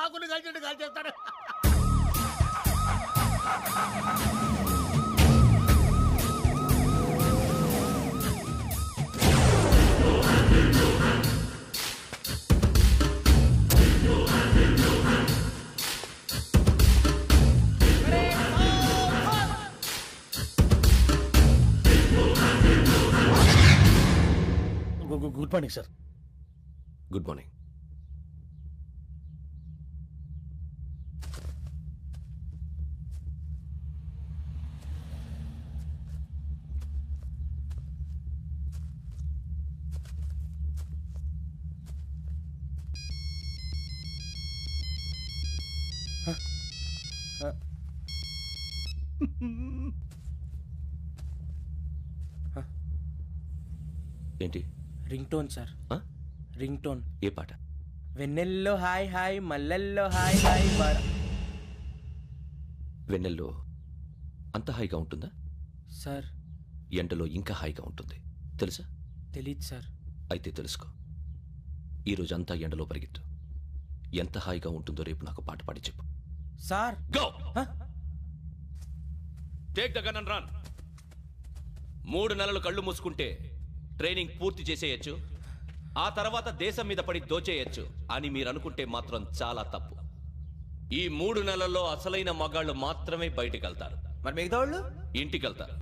ఆకుని కాల్చినట్టు కాల్చేస్తాడు. Good morning sir. Good morning. ఏంటి? Ring tone sir. Ring tone. ఏ పాట? వెన్నెల్లో హాయ్ హాయ్ మల్లెల్లో హాయ్ హాయ్. వెన్నెల్లో అంత హాయిగా ఉంటుందా సార్? ఎండలో ఇంకా హాయిగా ఉంటుంది తెలుసా? తెలీదు సార్. అయితే తెలుసుకో. ఈరోజు అంతా ఎండలో పరిగెత్తు. ఎంత హాయిగా ఉంటుందో రేపు నాకు పాట పాడి చెప్పు. Sir go. Take the gun and run. 3 నెలలు కళ్ళు మూసుకుంటే ట్రైనింగ్ పూర్తి చేసేయచ్చు, ఆ తర్వాత దేశం మీద పడి దోచేయచ్చు అని మీరు అనుకుంటే మాత్రం చాలా తప్పు. ఈ 3 నెలల్లో అసలైన మగాళ్ళు మాత్రమే బయటికి వెళ్తారు. మరి మిగతా వాళ్ళు ఇంటికి వెళ్తారు.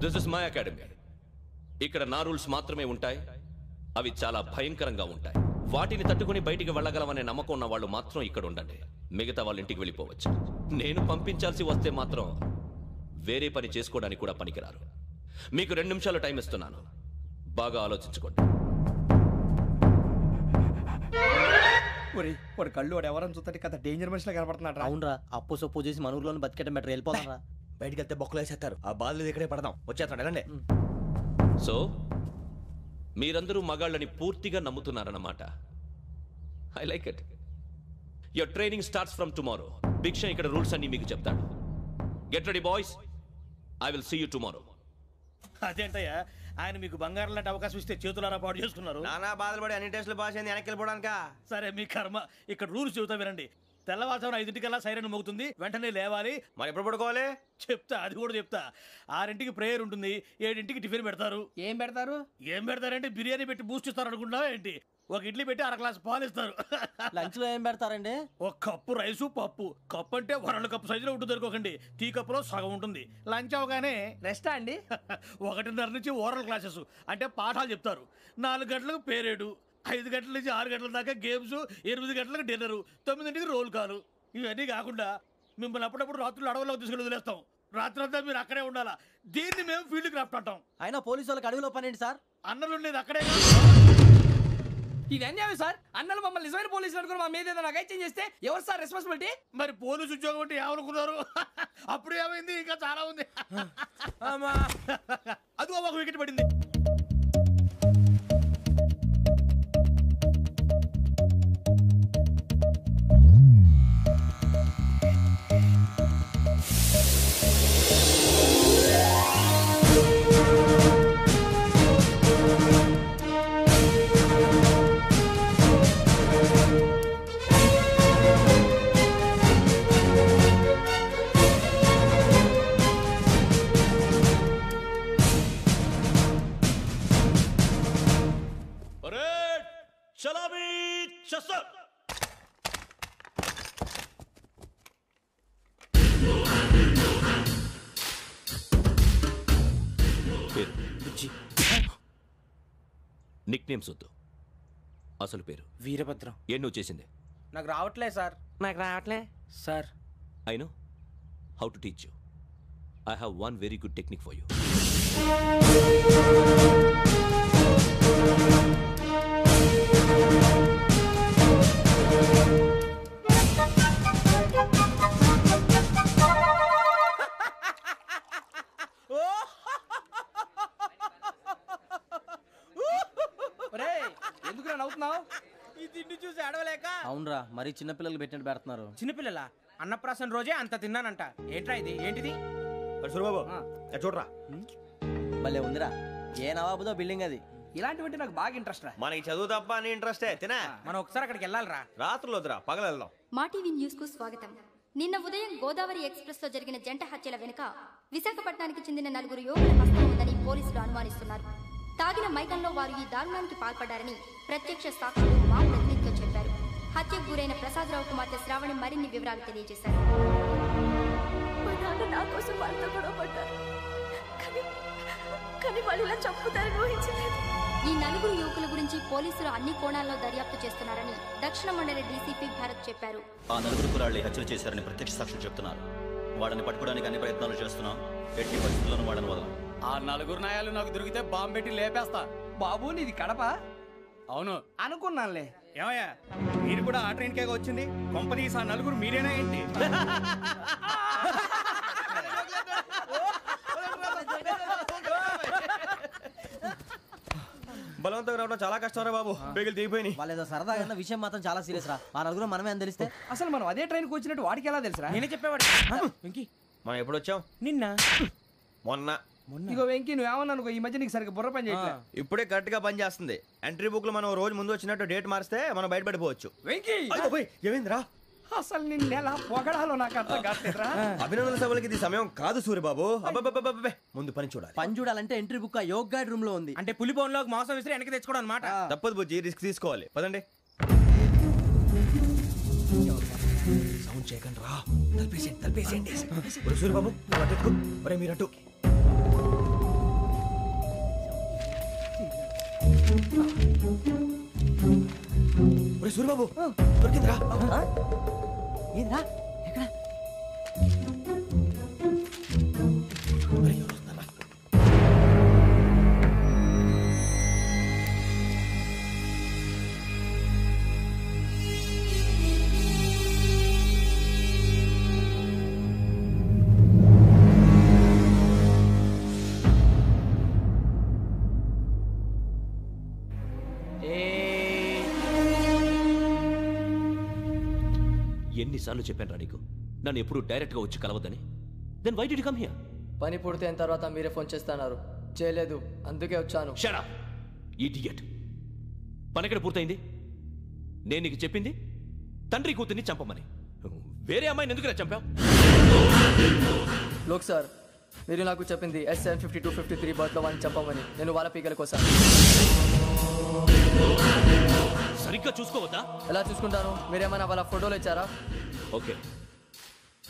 This is my academy. ఇక్కడ నా రూల్స్ మాత్రమే ఉంటాయి. అవి చాలా భయంకరంగా ఉంటాయి. వాటిని తట్టుకుని బయటికి వెళ్ళగలమనే నమ్మకం ఉన్న వాళ్ళు మాత్రం ఇక్కడ ఉండండి. మిగతా వాళ్ళు ఇంటికి వెళ్ళిపోవచ్చు. నేను పంపించాల్సి వస్తే మాత్రం వేరే పని చేసుకోవడానికి కూడా పనికిరారు. మీకు 2 నిమిషాలు టైం ఇస్తున్నాను. బాగా ఆలోచించుకోండి. వాడు కళ్ళు వాడు ఎవరని చూస్తే కదా డేంజర్ మనిషిలో కనపడుతున్నాడు. అవునరా, అప్పు సొప్పు చేసి మన ఊర్లో బతికేయడం బెటర్. వెళ్ళిపోతారా? బయటికి వెళ్తే బొక్కలు వేసేస్తారు. ఆ బాధలు ఇక్కడే పడదాం. వచ్చేస్తాడు వెళ్ళండి. సో మీరందరూ మగాళ్ళని పూర్తిగా నమ్ముతున్నారన్నమాట. I like it. Your training starts from tomorrow. Bhiksha ఇక్కడ రూల్స్ అన్ని మీకు చెప్తాడు. Get ready boys. I will see you tomorrow. అదేంటయ్యా, ఆయన మీకు బంగారం లాంటి అవకాశం ఇస్తే చేతులారా పాటు చేసుకున్నారు. నానా బాధలు పడి అన్ని టెస్టులు పాస్ అయింది, వెనక్కి వెళ్ళిపోవడానికా? సరే మీ కర్మ. ఇక్కడ రూల్స్ చెబుతా వినండి. తెల్లవారుజామున 5 సైరన్ మోగుతుంది, వెంటనే లేవాలి. మరి ఎప్పుడు పడుకోవాలి చెప్తా, అది కూడా చెప్తా. 6 ప్రేయర్ ఉంటుంది, 7 టిఫిన్ పెడతారు. ఏం పెడతారు? ఏం పెడతారంటే బిర్యానీ పెట్టి బూస్ట్ ఇస్తారు అనుకుంటున్నావా ఏంటి? ఒక ఇడ్లీ పెట్టి 1 గ్లాస్ పాలు ఇస్తారు. లంచ్ లో ఏం పెడతారండి? ఒక కప్పు రైసు పప్పు. కప్పు అంటే 1 కప్పు సైజులో ఉంటుంది అనుకోకండి. టీ కప్పులో సగం ఉంటుంది. లంచ్ అవగానే రెస్టా అండి? 1:30 నుంచి ఓరల్ క్లాసెస్ అంటే పాఠాలు చెప్తారు. 4 గంటలకు పేరేడు, 5 గంటల నుంచి 6 గంటల దాకా గేమ్స్, 8 గంటలకు డిన్నరు, 9ంటికి రోల్ కాలు. ఇవన్నీ కాకుండా మిమ్మల్ని అప్పుడప్పుడు రాత్రులు అడవుల్లో తీసుకెళ్ళి వదిలేస్తాం. రాత్రి అంతా మీరు అక్కడే ఉండాలా. దీన్ని మేము ఫీల్డ్ క్రాఫ్ట్ అంటాం. అయినా పోలీసు వాళ్ళకి అడవిలో పని ఏంటి సార్? అన్నలు ఉండేది అక్కడే. ఇది అన్యాయం సార్. అన్నలు మమ్మల్ని నిజమైన పోలీసులు అనుకుని మా మీద ఏదైనా చేంజ్ చేస్తే ఎవరు సార్ రెస్పాన్సిబిలిటీ? మరి పోలీసు ఉద్యోగం అంటే ఏమనుకున్నారు? అప్పుడు ఏమైంది, ఇంకా చాలా ఉంది. అది ఒక వికెట్ పడింది. నిక్ నేమ్స్ వద్దు, అసలు పేరు. వీరభద్రం. ఏం నువ్వు చేసింది? నాకు రావట్లే సార్. నాకు రావట్లే sir. I know how to teach you. I have one very good technique for you. ఎందుకు నవ్వుతున్నావు? ఈ తిండి చూసి అడవలేక. అవునరా, మరీ చిన్నపిల్లలు పెట్టినట్టు పెడుతున్నారు. చిన్నపిల్లల అన్నప్రాసన రోజే అంత తిన్నానంట. ఏంట్రా ఇది? ఏంటిది? సూరిబాబు చూడరా. భలే ఉందిరా. ఏ నవాబుదో బిల్డింగ్ అది. ఇలాంటివంటే నాకు బాగా ఇంట్రెస్ట్ రా. మనకి చదువు తప్ప అని ఇంట్రెస్టే తినా. మనం ఒకసారి అక్కడికి వెళ్ళాలిరా. రాత్రులు వద్దురా, పగలు వెళ్దాం. మా టీవీ న్యూస్ కు స్వాగతం. నిన్న ఉదయం గోదావరి ఎక్స్ప్రెస్ లో జరిగిన జంట హత్యల వెనుక విశాఖపట్నానికి చెందిన 4 యువకుల హస్తం ఉందని పోలీసులు అనుమానిస్తున్నారు. తాగిన మైకంలో వారు ఈ దారుణానికి పాల్పడ్డారని ప్రత్యక్ష సాక్షులు మా ప్రతినిధితో చెప్పారు. హత్యకు గురైన ప్రసాదరావు కుమార్తె శ్రావణి మరిన్ని వివరాలు తెలియజేశారు. నా కోసం వాళ్ళతో గొడవ పడ్డారు, కానీ వాళ్ళు ఇలా చంపుతారని ఊహించలేదు. ఈ 4 యువకుల గురించి పోలీసులు అన్ని కోణాల్లో దర్యాప్తు చేస్తున్నారని దక్షిణ మండలి డీసీపీ భరత్ చెప్పారు. ఆ 4 కుర్రాళ్ళు హత్యలు చేశారని ప్రత్యక్ష సాక్షులు చెప్తున్నారు. వాళ్ళని పట్టుకోవడానికి అన్ని ప్రయత్నాలు చేస్తున్నాం. ఎట్టి పరిస్థితుల్లోనూ వాళ్ళని వదలం. ఆ 4 నాయాలు నాకు దొరికితే బాంబు పెట్టి లేపేస్తా. బాబు నీది కడప? అవును అనుకున్నానులే. ఏమయ్యా మీరు కూడా ఆ ట్రైన్ కేగా వచ్చింది? కొంపదీసి ఆ 4 మీరేనా ఏంటి? బలవంతంగా రావడం చాలా కష్టం రా బాబు. బేగులు దిగిపోయినాయి. వాళ్ళేదో సరదాగా విషయం మాత్రం చాలా సీరియస్ రా. ఆ 4 మనమే అని తెలిస్తే అసలు మనం అదే ట్రైన్కి వచ్చినట్టు వాడికి ఎలా తెలుసురా? నేనే చెప్పేవాడు. వెంకీ మనం ఎప్పుడు వచ్చాం? నిన్న మొన్న. ఇగో వెంకీ నువ్వేమన్నా అనుకో, ఈ మధ్య నీకు సరిగ్గా బుర్ర పని చేయట్లే. ఇప్పుడే కరెక్ట్ గా పని చేస్తుంది. ఎంట్రీ బుక్ లో మనం రోజు ముందు వచ్చినట్టు డేట్ మారిస్తే మనం బయటపడిపోవచ్చు. వెంకీ ఏమైందిరా? అసలు నిన్న ఎలా పొగడాలో నాకు అర్థం కావట్లేదురా. అభినందన సభలకి ఇది సమయం కాదు సూర్యబాబు. అబ్బబ్బబ్బబ్బబ్బే, ముందు పని చూడాలి. పని చూడాలంటే ఎంట్రీ బుక్ ఆ యోగ్ గైడ్ రూమ్ లో ఉంది. అంటే పులి బోన్లోకి మాంసం విసిరి వెనక్కి తెచ్చుకోవడం అనమాట. తప్పదు బుజ్జి, రిస్క్ తీసుకోవాలి. పదండి. సౌండ్ చేయకండి రా. తలపేసేయండి. సూర్యబాబు ఒరే మీరటు. ఒరే సూర్యబాబు దొరికిందిరా. ఏంద్రా ఎక్కడ? ఎన్నిసార్లు చెప్పాను నీకు నన్ను ఎప్పుడు డైరెక్ట్ గా వచ్చి కలవద్దని? Then why did you come here? పని పూర్తయిన తర్వాత మీరే ఫోన్ చేస్తున్నారు. చేయలేదు, అందుకే వచ్చాను. Shut up idiot. పని ఎక్కడ పూర్తయింది? నేను నీకు చెప్పింది తండ్రి కూతుర్ని చంపమని. వేరే అమ్మాయిని ఎందుకు చంపావు? లోక్ సార్, మీరు నాకు చెప్పింది SN5253 బర్త్లో వాడిని చంపమని. నేను వాళ్ళ పీకల కోసం. సరిగ్గా చూసుకోవద్దా? ఎలా చూసుకుంటాను? మీరేమైనా వాళ్ళ ఫోటోలు ఇచ్చారా? ఓకే,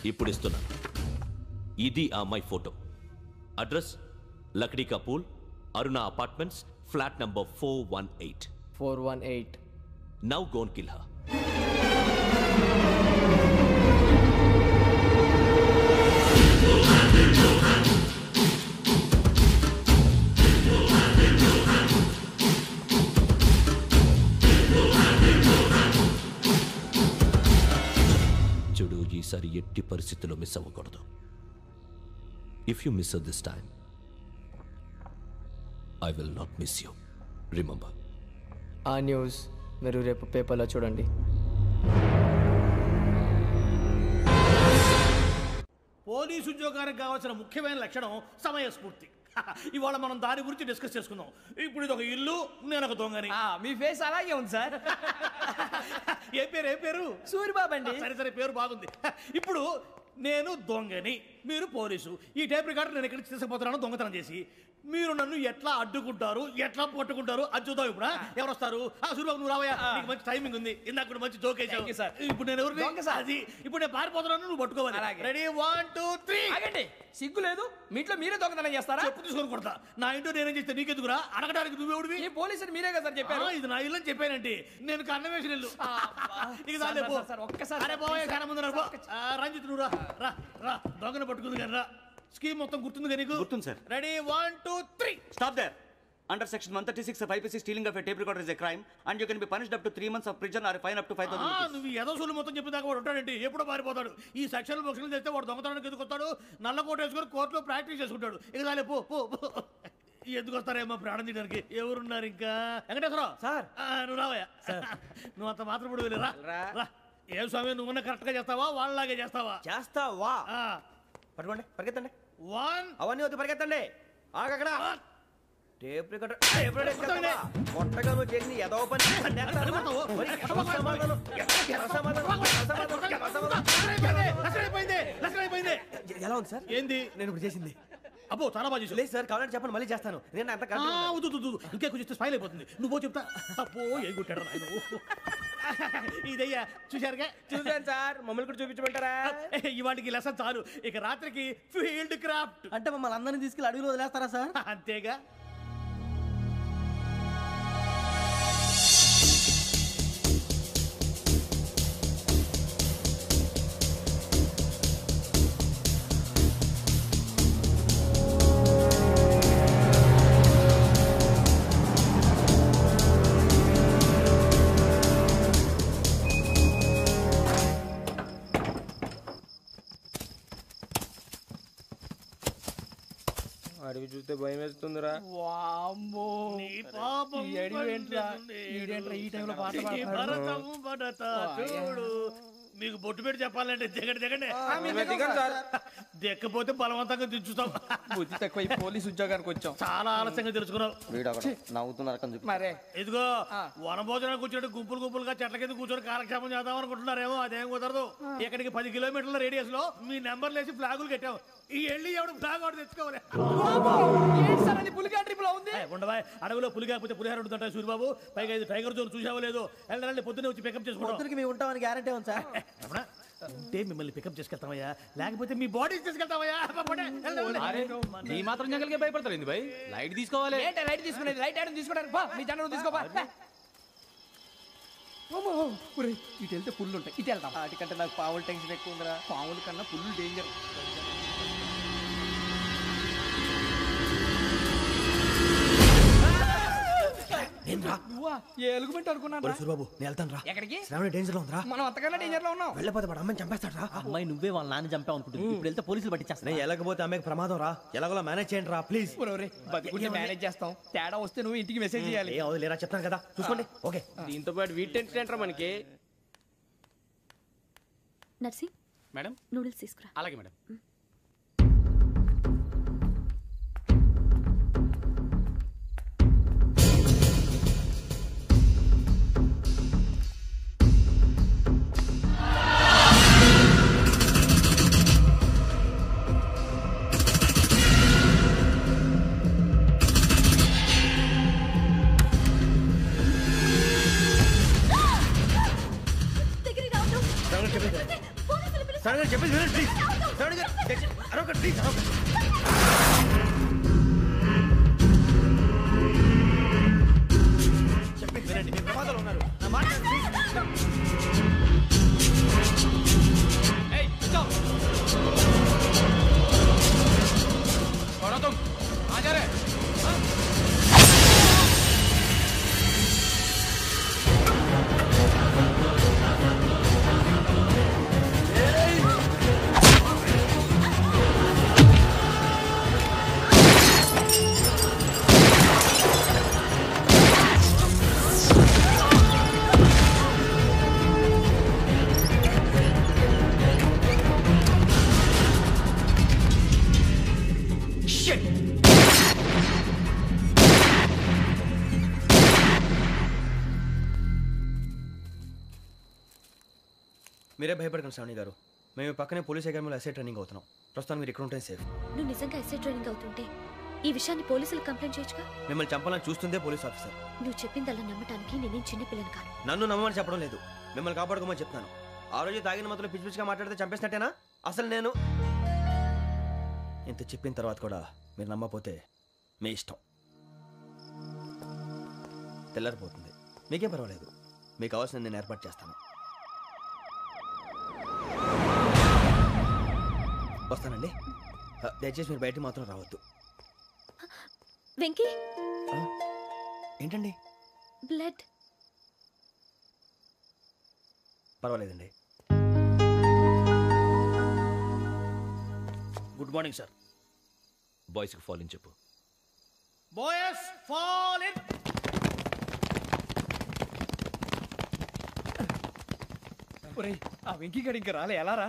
ఇప్పుడు ఇస్తున్నా. ఇది ఆ అమ్మాయి ఫోటో. అడ్రస్ లక్డీ కా pool, Aruna apartments, flat number 418. 418. Now go and kill her. చూడు, ఈసారి ఎట్టి పరిస్థితుల్లో మిస్ అవ్వకూడదు. If you miss this time I will not miss you. Remember. ఆ న్యూస్ మీరు రేపు పేపర్లో చూడండి. పోలీసు ఉద్యోగానికి కావాల్సిన ముఖ్యమైన లక్షణం సమయస్ఫూర్తి. ఇవాళ మనం దాని గురించి డిస్కస్ చేసుకుందాం. ఇప్పుడు ఇది ఒక ఇల్లు, నేను ఒక దొంగని. మీ ఫేస్ అలాగే ఉంది సార్. ఏ పేరు? సూరిబాబు అండి. సరే పేరు బాగుంది. ఇప్పుడు నేను దొంగని, మీరు పోలీసు. ఈ టైప్ రికార్డు నేను ఎక్కడికి తీసుకుపోతున్నాను దొంగతనం చేసి. మీరు నన్ను ఎట్లా అడ్డుకుంటారు, ఎట్లా పట్టుకుంటారు అది చూద్దాం. ఇప్పుడు ఎవరు వస్తారు? సూరిబాబు నువ్వు రావయ్యా, నీకు మంచి టైమింగ్ ఉంది. ఇందాక కూడా మంచి జోక్ వేసావు సార్. ఇప్పుడు నేను ఎవరు? అది ఇప్పుడు నేను పారిపోతున్నాను, నువ్వు పట్టుకోవాలి. రెడీ 1 2 3. ఆగండి, సిగ్గు లేదు? మీ ఇంట్లో మీరే దొంగతనం చేస్తారా? చెప్పు తీసుకొని కొడతా. నా ఇంట్లో నేనేం చేస్తే నీకెందుకురా? అడగడానికి నువ్వెవడివి? ఈ పోలీసులు మీరే కదా సార్ చెప్పారు. ఇది నా ఇల్లు అని చెప్పానండి. నేను కన్నం వేసిన ఇల్లు. ఇక ఒక్కసారి రంజిత్ నువ్వు రా. దొంగను పట్టుకుంది కానీ రా. స్కీమ్ మొత్తం గుర్తుంది కానీ నీకు? గుర్తుంది sir. Ready 1 2 3. Stop there. Under section 136 of IPC, stealing of a tape recorder is a crime and you can be punished up to 3 months of prison or a fine up to 5,000 rupees. నువ్వు ఎదసూలు మొత్తం చెప్పేదాకా వాడు ఉంటాడండి. ఎప్పుడో పారిపోతాడు. ఈ section బుక్స్లు చేస్తే వాడు దొంగతనానికి ఎందుకు వస్తాడు? నల్ల కోట వేసుకొని కోర్టులో ప్రాక్టీస్ చేసుకుంటాడు. ఇక చాలే పో. ఎందుకు వస్తారేమో ప్రాణం తీయడానికి. ఎవరున్నారు ఇంకా? వెంకటేశ్వరరావు సార్, నువ్వు రావయ్యా. నువ్వు అంత మాత్రం ఇప్పుడు వెళ్ళి రా. ఏం స్వామి, నువ్వున్న కరెక్ట్ గా చేస్తావా వాళ్ళలాగే చేస్తావా? పట్టుకోండి, పరిగెత్తండి. 1 అవన్నీ వద్దు, పరిగెత్తండి. ఆగక్కడ. టేప్ రికార్డర్ కొట్టగా నువ్వు చేసిన ఏదో పని ఎలా ఉంది సార్? ఏంది నేను ఇప్పుడు చేసింది అబ్బో చాలా బాగా చేసావు. లేదు సార్ కావాలంటే చెప్పండి మళ్ళీ చేస్తాను. నేను అంత ఇంకే కొంచెం స్మైల్ అయిపోతుంది. నువ్వు చెప్తా అబ్బో ఏ కొట్టాడు ఆయన ఇదయ్యా చూశారుగా. చూసాను సార్, మమ్మల్ని కూడా చూపించమంటారా? ఇవాటికి లెసన్ చాలు, ఇక రాత్రికి ఫీల్డ్ క్రాఫ్ట్. అంటే మమ్మల్ని అందరినీ తీసుకెళ్ళి అడుగులో వదిలేస్తారా సార్? అంతేగా. అడిగి చూస్తే భయం వేస్తుందిరా. వామ్మో నీ పాపం ఈ టైంలో పాట భరతము భరత చూడు. మీకు బొట్టు పెట్టి చెప్పాలంటే దిగండి దిగండి. దిక్కపోతే బలవంతంగా దించుతాం. బుద్ధి తక్కువ పోలీస్ ఉద్యోగానికి వచ్చాం. చాలా ఆలస్యంగా తెలుసుకున్నావు. నవ్వుతున్నారు. మరే ఇదిగో వనభోజనానికి కూర్చొని గుంపులు గుంపులుగా చెట్ల కింద కూర్చొని కాలక్షేపం చేద్దాం అనుకుంటున్నారేమో. అదేం కుదరదు. ఇక్కడికి 10 కిలోమీటర్ల రేడియస్ లో మీ నెంబర్లు వేసి ఫ్లాగులు కట్టాం. ఈ వెళ్ళి ఎవడు ఫ్లాగ్ ఒకటి తెచ్చుకోవాలి. పులిగా ట్రిప్ లో ఉంది. ఉండవా అడవిలో పులి కాకపోతే పులిహార ఉంటుంటా సూరిబాబు. పైగా ఇది టైగర్ జోన్ చూసావో లేదో. వెళ్ళండి పొద్దున్నే వచ్చి పికప్ చేసుకుంటాం. పొద్దునకి మేము ఉంటామని గ్యారెంటీ ఉంది సార్. ఉంటే మిమ్మల్ని పికప్ చేసుకెళ్తామయ్యా, లేకపోతే మీ బాడీ తీసుకెళ్తామయ్యా. నీ మాత్రం జంగల్కే భయపడతారు ఏంది భయ్? లైట్ తీసుకోవాలి. లైట్ తీసుకునేది లైట్ ఆడని తీసుకోవడానికి బా మీ జంగల్ తీసుకోబా. ఇటు వెళ్తే పుల్లు ఉంటాయి, ఇటు వెళ్తాం. వాటికంటే నాకు పావులు టెన్షన్ ఎక్కువ ఉందిరా. పాముల కన్నా పుల్లు డేంజర్. ఏ ఎలుగుబెట్టి అనుకున్నాను. సూరిబాబు నేను వెళ్తాను రా. ఎక్కడికి? శ్రావణి డేంజర్ లో ఉందిరా. మనం అంతకన్నా డేంజర్ లో ఉన్నాం. వెళ్ళపోతే వాడు అమ్మని చంపేస్తాడు రా. అమ్మాయి నువ్వే వాళ్ళ నాన్న చంపావు అనుకుంటుంది. ఇప్పుడు వెళ్తే పోలీసులు పట్టించేస్తా. నేను వెళ్ళకపోతే అమ్మకి ప్రమాదం రా. ఎలాగోలా మేనేజ్ చేయండి రా ప్లీజ్. బతుకుంటే మేనేజ్ చేస్తాం. తేడా వస్తే నువ్వు ఇంటికి మెసేజ్ చేయాలి. ఏ అవును లేరా చెప్తాను కదా చూసుకోండి. ఓకే. దీంతో పాటు వీటి టెన్షన్ ఏంట్రా మనకి? నర్సి మేడం నూడిల్స్ తీసుకురా. అలాగే మేడం. చెప్పేసి ప్లీజ్. అరొక ప్లీజ్ చెప్పేసి వినండి. మీరు ప్రమాదాలు ఉన్నారు. నా మాట మీరే భయపడకండి శ్రావణి గారు. మేము పక్కనే పోలీస్ అకాడమీలో ఎస్ఐ ట్రైనింగ్ అవుతున్నాం. ప్రస్తుతం మీరు ఇక్కడ ఉంటే సేఫ్. నువ్వు నిజంగా ఎస్ఐ ట్రైనింగ్ అవుతుంటే ఈ విషయాన్ని పోలీసులకు కంప్లైంట్ చేయొచ్చుగా. మిమ్మల్ని చంపాలని చూస్తుందే పోలీస్ ఆఫీసర్. నువ్వు చెప్పిందల్లా నమ్మటానికి నేనేం చిన్న పిల్లని కాను. నన్ను నమ్మమని చెప్పడం లేదు, మిమ్మల్ని కాపాడుకోమని చెప్తాను. ఆ రోజు తాగిన మొదలు పిచ్చి పిచ్చిగా మాట్లాడితే చంపేసినట్టేనా? అసలు నేను ఇంత చెప్పిన తర్వాత కూడా మీరు నమ్మపోతే మీ ఇష్టం. తెల్లారిపోతుంది, మీకేం పర్వాలేదు. మీకు కావాల్సిన నేను ఏర్పాటు చేస్తాను. వస్తానండి. దయచేసి మీరు బయటికి మాత్రం రావద్దు. వెంకీ ఏంటండి? బ్లడ్. పర్వాలేదండి. Good morning sir. బాయ్స్కి ఫాల్ ఇన్ చెప్పు. Boys fall in. ఒరేయ్ ఆ వెంకీ గడి ఇంకా రాలే, ఎలా రా?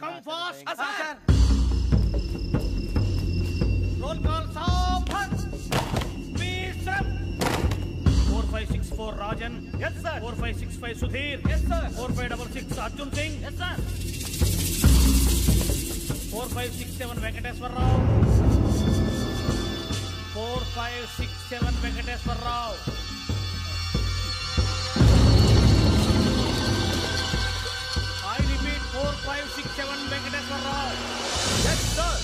Come fast sir. Roll call సావధాన్. 4564 Rajan. Yes, sir. 4565 Sudhir. Yes, sir. 4566 Arjun Singh. Yes, sir. 4567 Venkateswar Rao. 4567 Venkateswar Rao. I repeat 4567 Venkateswar Rao. Yes, sir.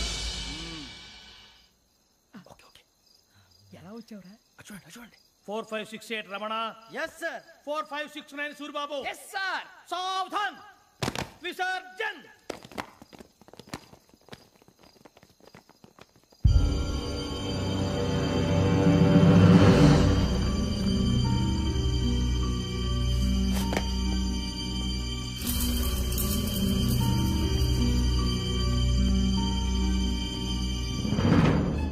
ఎలా వచ్చావురా? చూడండి 4568 Ramana. Yes, sir. 4569 Surbabu. Yes sir. Savdhan. Visarjan.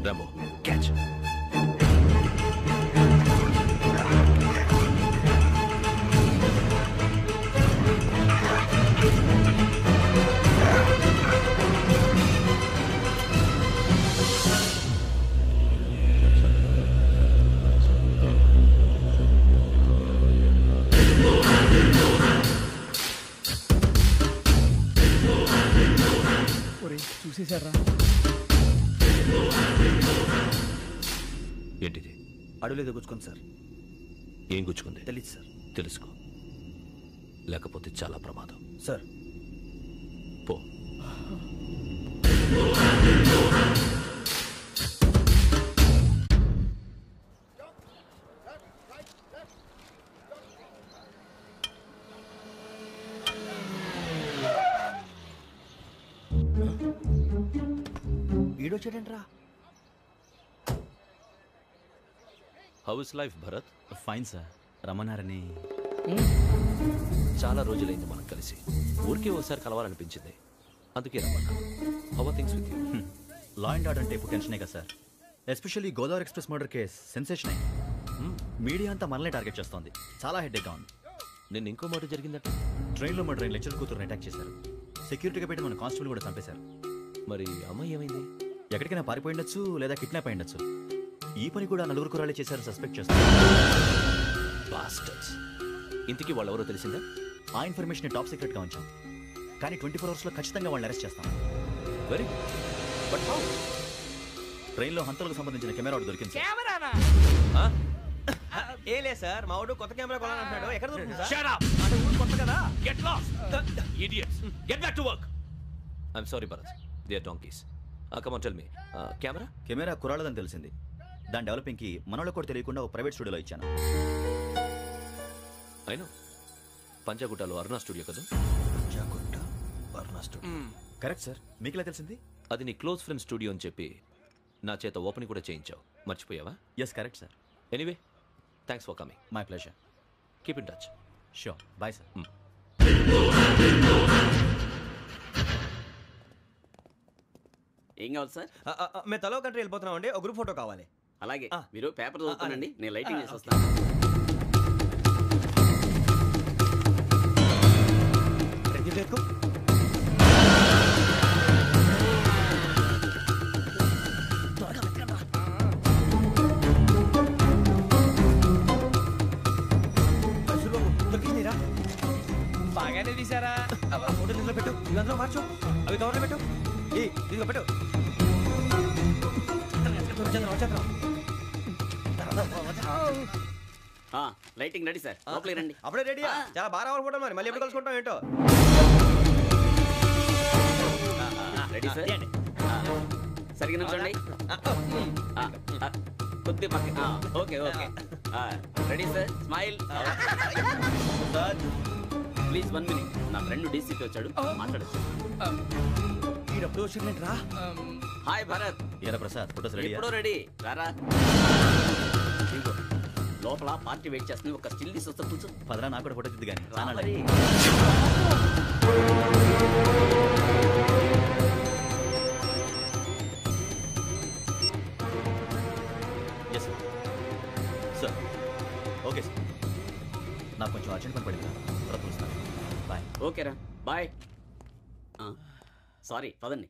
Rambo, catch. చూసేశారా? ఏంటిది? అడవిలో దిగుచ్చుకోండి sir. ఏం గుచ్చుకుంది? తెలీదు sir. తెలుసుకో, లేకపోతే చాలా ప్రమాదం. సార్ పో. ఈడొచ్చాడంట్రా. How is life Bharat? Fine sir. రమ్మన్నారని. చాలా రోజులైంది మనం కలిసి. ఊరికే ఒకసారి కలవాలనిపించింది, అందుకే రమ్మన్నా. How are things with you? Law and order అంటే ఇప్పుడు టెన్షనే కదా sir. Especially Godavari express murder case sensation అయింది. మీడియా అంతా మనల్ని టార్గెట్ చేస్తోంది. చాలా హెడ్ఏక్గా ఉంది. నేను ఇంకో మాట జరిగిందట. ట్రైన్లో మా ట్రైన్ లెక్చర్ కూతురుని అటాక్ చేశారు. సెక్యూరిటీగా పెట్టి మన కానిస్టేబుల్ కూడా చంపేశారు. మరి అమ్మాయి ఏమైంది? ఎక్కడికైనా పారిపోయి ఉండొచ్చు, లేదా కిడ్నాప్ అయి ఉండొచ్చు. ఈ పని కూడా నలుగురు కురాలే చేశారు సస్పెక్ట్ చేస్తారు. బాస్టర్స్. ఇంతకీ వాళ్ళెవరో తెలిసిందా? ఆ ఇన్ఫర్మేషన్ టాప్ సీక్రెట్గా ఉంచాం, కానీ 24 అవర్స్లో ఖచ్చితంగా వాళ్ళని అరెస్ట్ చేస్తాం. Very good. But how? ట్రైన్లో హంతలకు సంబంధించిన కెమెరా ఒకటి దొరికింది సార్. కెమెరానా? ఏలే సార్, మా వాడు కొత్త కెమెరా కొనాలంటున్నాడు. ఎక్కడ దొరుకుతుంది సార్? Shut up! అంటే ఊరు కొత్త కదా. Get lost! Idiots! Get back to work! I'm sorry, Bharat. They are donkeys. Come on, tell me. Camera? Camera కురాలదని తెలిసింది. దాని డెవలపింగ్కి మనలో కూడా తెలియకుండా ఒక ప్రైవేట్ స్టూడియోలో ఇచ్చాను. I know. పంజాగుట్టలో అరుణ స్టూడియో కదా? పంజాగుట్ట అరుణ స్టూడియో. Correct sir. మీకు ఎలా తెలిసింది? అది నీ క్లోజ్ ఫ్రెండ్ స్టూడియో అని చెప్పి నా చేత ఓపెనింగ్ కూడా చేయించావు. మర్చిపోయావా? Yes correct sir. Anyway, thanks for coming. My pleasure. Keep in touch. Sure. Bye sir. ఏం కావాలి సార్? మేము తలో కంట్రీ వెళ్ళిపోతున్నాం అండి. ఒక గ్రూప్ ఫోటో కావాలి. అలాగే, మీరు పేపర్ చదువుతానండి, నేను లైటింగ్ చేసి వస్తాను. బాగానే తీసారా? ఫోటో ఇందులో పెట్టు, ఇదంతా మార్చు, అవి కవర్లో పెట్టు. ఇదిగో పెట్టు. లైటింగ్ రెడీ సార్, లోపలికి రండి. అప్పుడే రెడీ? చాలా బాగా రావాలి ఫోటో. మరి మళ్ళీ ఎప్పుడు కలుసుకుంటాం ఏంటో. Ready sir. సరిగ్గా నుంచోండి. కొద్ది పక్క. Okay okay. Ready sir. Smile. Please 1 minute. నా ఫ్రెండ్ డీసీపీ వచ్చాడు, మాట్లాడచ్చు. ఈడప్పుడు వచ్చిందంటరా. హాయ్ భరత్. ఏరా ప్రసాద్, ఫోటోస్ రెడీ? ఎప్పుడో రెడీ. రారా. లోపల పార్టీ వెయిట్ చేస్తుంది, ఒక స్టిల్ తీసి వస్తా, కూర్చో. పదరా, నాకు కూడా ఫోటో తిద్దు కానీ. Yes sir. Sir okay sir. నాకు కొంచెం అర్జెంట్ పని పడింది, తర్వాత చూస్తాను. బాయ్. ఓకేరా, బాయ్. సారీ, పదండి.